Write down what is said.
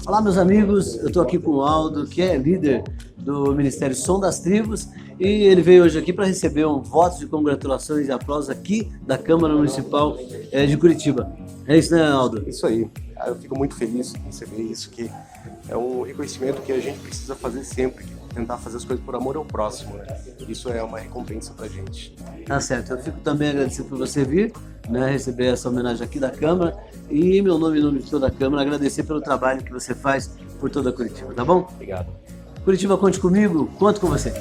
Olá, meus amigos, eu estou aqui com o Aldo, que é líder do Ministério Som das Tribos, e ele veio hoje aqui para receber um voto de congratulações e aplausos aqui da Câmara Municipal de Curitiba. É isso, né, Aldo? Isso aí. Eu fico muito feliz em receber isso, que é um reconhecimento que a gente precisa fazer sempre, tentar fazer as coisas por amor ao próximo, né? Isso é uma recompensa pra gente. Tá certo, eu fico também agradecido por você vir, né, receber essa homenagem aqui da Câmara, e em meu nome e em nome de toda a Câmara, agradecer pelo trabalho que você faz por toda a Curitiba, tá bom? Obrigado. Curitiba, conte comigo, conto com você.